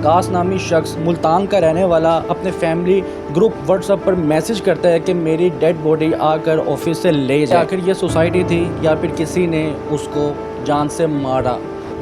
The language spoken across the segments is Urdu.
وقاص نامی شخص ملتان کا رہنے والا اپنے فیملی گروپ واٹس ایپ پر میسج کرتا ہے کہ میری ڈیڈ باڈی آ کر آفس سے لے جائے۔ آخر یہ سوسائٹی تھی یا پھر کسی نے اس کو جان سے مارا۔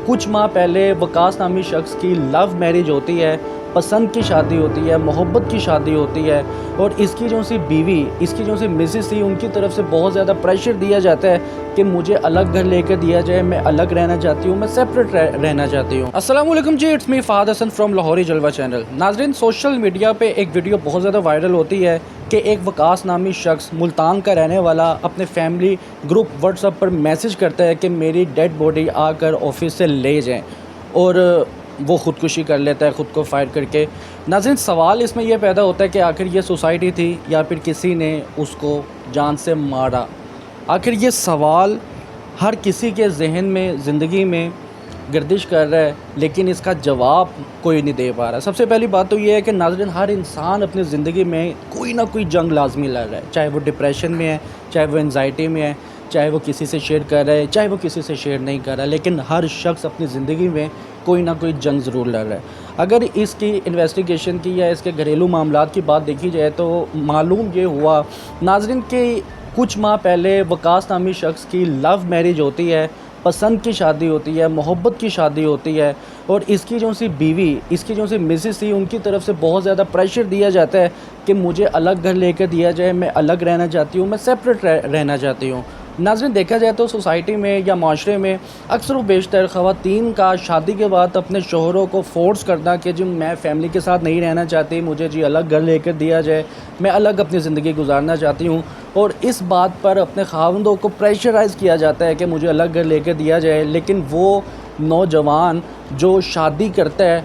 کچھ ماہ پہلے وقاص نامی شخص کی لو میرج ہوتی ہے، پسند کی شادی ہوتی ہے، محبت کی شادی ہوتی ہے، اور اس کی جو سی بیوی، اس کی جو سی مسز تھی، ان کی طرف سے بہت زیادہ پریشر دیا جاتا ہے کہ مجھے الگ گھر لے کر دیا جائے، میں الگ رہنا چاہتی ہوں، میں سیپریٹ رہنا چاہتی ہوں۔ السلام علیکم جی، it's me Fahad Hassan from Lahori Jalwa channel. ناظرین، سوشل میڈیا پہ ایک ویڈیو بہت زیادہ وائرل ہوتی ہے کہ ایک وقاص نامی شخص ملتان کا رہنے والا اپنے فیملی گروپ واٹس ایپ پر میسج کرتا ہے کہ میری ڈیڈ باڈی آ کر آفس سے لے جائیں، اور وہ خودکشی کر لیتا ہے، خود کو فائر کر کے۔ ناظرین، سوال اس میں یہ پیدا ہوتا ہے کہ آخر یہ سوسائٹی تھی یا پھر کسی نے اس کو جان سے مارا؟ آخر یہ سوال ہر کسی کے ذہن میں، زندگی میں گردش کر رہا ہے، لیکن اس کا جواب کوئی نہیں دے پا رہا۔ سب سے پہلی بات تو یہ ہے کہ ناظرین، ہر انسان اپنی زندگی میں کوئی نہ کوئی جنگ لازمی لڑ رہا ہے، چاہے وہ ڈپریشن میں ہے، چاہے وہ انزائٹی میں ہے، چاہے وہ کسی سے شیئر کر رہا ہے، چاہے وہ کسی سے شیئر نہیں کر رہا، لیکن ہر شخص اپنی زندگی میں کوئی نہ کوئی جنگ ضرور لڑ رہا ہے۔ اگر اس کی انویسٹیگیشن کی یا اس کے گھریلو معاملات کی بات دیکھی جائے تو معلوم یہ ہوا ناظرین کہ کچھ ماہ پہلے وقاص نامی شخص کی لو میرج ہوتی ہے، پسند کی شادی ہوتی ہے، محبت کی شادی ہوتی ہے، اور اس کی جو سی بیوی، اس کی جو سی مسز تھی، ان کی طرف سے بہت زیادہ پریشر دیا جاتا ہے کہ مجھے الگ گھر لے کر دیا جائے، میں الگ رہنا چاہتی ہوں، میں سیپریٹ رہنا چاہتی ہوں۔ ناظرین، دیکھا جائے تو سوسائٹی میں یا معاشرے میں اکثر و بیشتر خواتین کا شادی کے بعد اپنے شوہروں کو فورس کرنا کہ جی میں فیملی کے ساتھ نہیں رہنا چاہتی، مجھے جی الگ گھر لے کر دیا جائے، میں الگ اپنی زندگی گزارنا چاہتی ہوں، اور اس بات پر اپنے خاوندوں کو پریشرائز کیا جاتا ہے کہ مجھے الگ گھر لے کر دیا جائے۔ لیکن وہ نوجوان جو شادی کرتا ہے،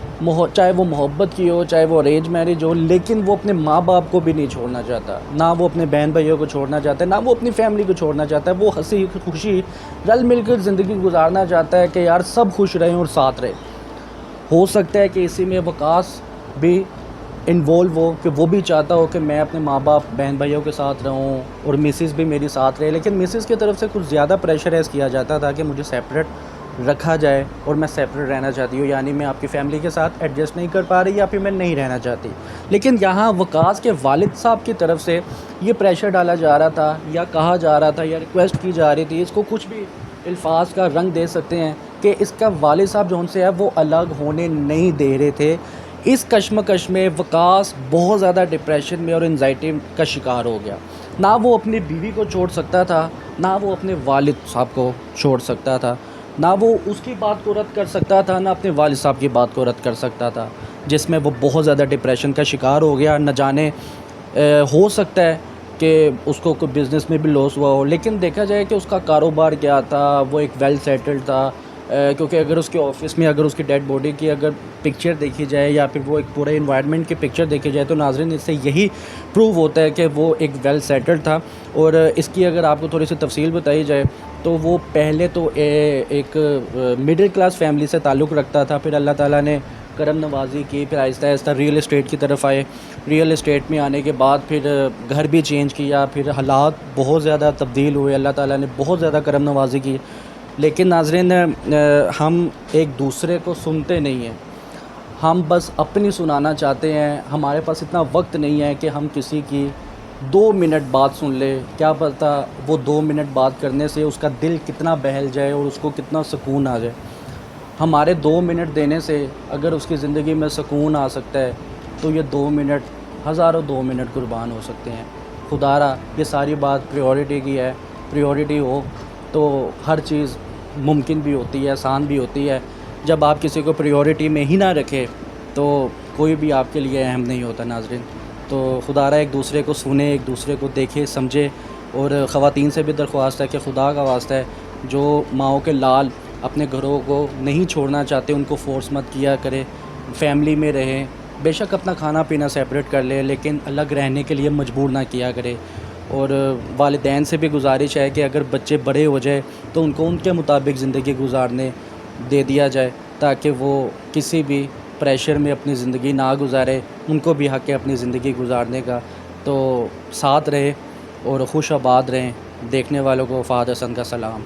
چاہے وہ محبت کی ہو، چاہے وہ ارینج میرج ہو، لیکن وہ اپنے ماں باپ کو بھی نہیں چھوڑنا چاہتا، نہ وہ اپنے بہن بھائیوں کو چھوڑنا چاہتا ہے، نہ وہ اپنی فیملی کو چھوڑنا چاہتا ہے۔ وہ ہنسی خوشی رل مل کر زندگی گزارنا چاہتا ہے کہ یار سب خوش رہیں اور ساتھ رہیں۔ ہو سکتا ہے کہ اسی میں وقاص بھی انوالو ہو، کہ وہ بھی چاہتا ہو کہ میں اپنے ماں باپ بہن بھائیوں کے ساتھ رہوں اور مسز بھی میری ساتھ رہے، لیکن مسز کی طرف سے کچھ زیادہ پریشرائز کیا جاتا تھا کہ مجھے سیپریٹ رکھا جائے اور میں سیپریٹ رہنا چاہتی ہوں، یعنی میں آپ کی فیملی کے ساتھ ایڈجسٹ نہیں کر پا رہی یا پھر میں نہیں رہنا چاہتی۔ لیکن یہاں وقاص کے والد صاحب کی طرف سے یہ پریشر ڈالا جا رہا تھا، یا کہا جا رہا تھا، یا ریکویسٹ کی جا رہی تھی، اس کو کچھ بھی الفاظ کا رنگ دے سکتے ہیں کہ اس کا والد صاحب جو ان سے ہے وہ الگ ہونے نہیں دے رہے تھے۔ اس کشمکش میں وقاص بہت زیادہ ڈپریشن میں اور انزائٹی کا شکار ہو گیا۔ نہ وہ اپنی بیوی کو چھوڑ سکتا تھا، نہ وہ اپنے والد صاحب کو چھوڑ سکتا تھا، نہ وہ اس کی بات کو رد کر سکتا تھا، نہ اپنے والد صاحب کی بات کو رد کر سکتا تھا، جس میں وہ بہت زیادہ ڈپریشن کا شکار ہو گیا۔ نہ جانے ہو سکتا ہے کہ اس کو کوئی بزنس میں بھی لاس ہوا ہو، لیکن دیکھا جائے کہ اس کا کاروبار کیا تھا، وہ ایک ویل سیٹلڈ تھا، کیونکہ اگر اس کے آفس میں اگر اس کی ڈیڈ باڈی کی اگر پکچر دیکھی جائے یا پھر وہ ایک پورے انوائرمنٹ کی پکچر دیکھی جائے تو ناظرین اس سے یہی پروو ہوتا ہے کہ وہ ایک ویل سیٹلڈ تھا۔ اور اس کی اگر آپ کو تھوڑی سی تفصیل بتائی جائے تو وہ پہلے تو ایک مڈل کلاس فیملی سے تعلق رکھتا تھا، پھر اللہ تعالیٰ نے کرم نوازی کی، پھر آہستہ آہستہ ریئل اسٹیٹ کی طرف آئے، ریئل اسٹیٹ میں آنے کے بعد پھر گھر بھی چینج کیا، پھر حالات بہت زیادہ تبدیل ہوئے، اللہ تعالیٰ نے بہت زیادہ کرم نوازی کی۔ لیکن ناظرین، ہم ایک دوسرے کو سنتے نہیں ہیں، ہم بس اپنی سنانا چاہتے ہیں، ہمارے پاس اتنا وقت نہیں ہے کہ ہم کسی کی 2 منٹ بات سن لے، کیا پتہ وہ 2 منٹ بات کرنے سے اس کا دل کتنا بہل جائے اور اس کو کتنا سکون آ جائے۔ ہمارے 2 منٹ دینے سے اگر اس کی زندگی میں سکون آ سکتا ہے تو یہ 2 منٹ ہزاروں 2 منٹ قربان ہو سکتے ہیں۔ خدا را یہ ساری بات پریورٹی کی ہے، پریورٹی ہو تو ہر چیز ممکن بھی ہوتی ہے، آسان بھی ہوتی ہے۔ جب آپ کسی کو پریورٹی میں ہی نہ رکھے تو کوئی بھی آپ کے لیے اہم نہیں ہوتا ناظرین۔ تو خدا را ایک دوسرے کو سنے، ایک دوسرے کو دیکھے سمجھے، اور خواتین سے بھی درخواست ہے کہ خدا کا واسطہ ہے جو ماؤں کے لال اپنے گھروں کو نہیں چھوڑنا چاہتے ان کو فورس مت کیا کرے، فیملی میں رہیں، بے شک اپنا کھانا پینا سیپریٹ کر لے لیکن الگ رہنے کے لیے مجبور نہ کیا کرے۔ اور والدین سے بھی گزارش ہے کہ اگر بچے بڑے ہو جائے تو ان کو ان کے مطابق زندگی گزارنے دے دیا جائے تاکہ وہ کسی بھی پریشر میں اپنی زندگی نہ گزارے، ان کو بھی حق ہے اپنی زندگی گزارنے کا۔ تو ساتھ رہے اور خوش آباد رہیں۔ دیکھنے والوں کو فہد حسن کا سلام۔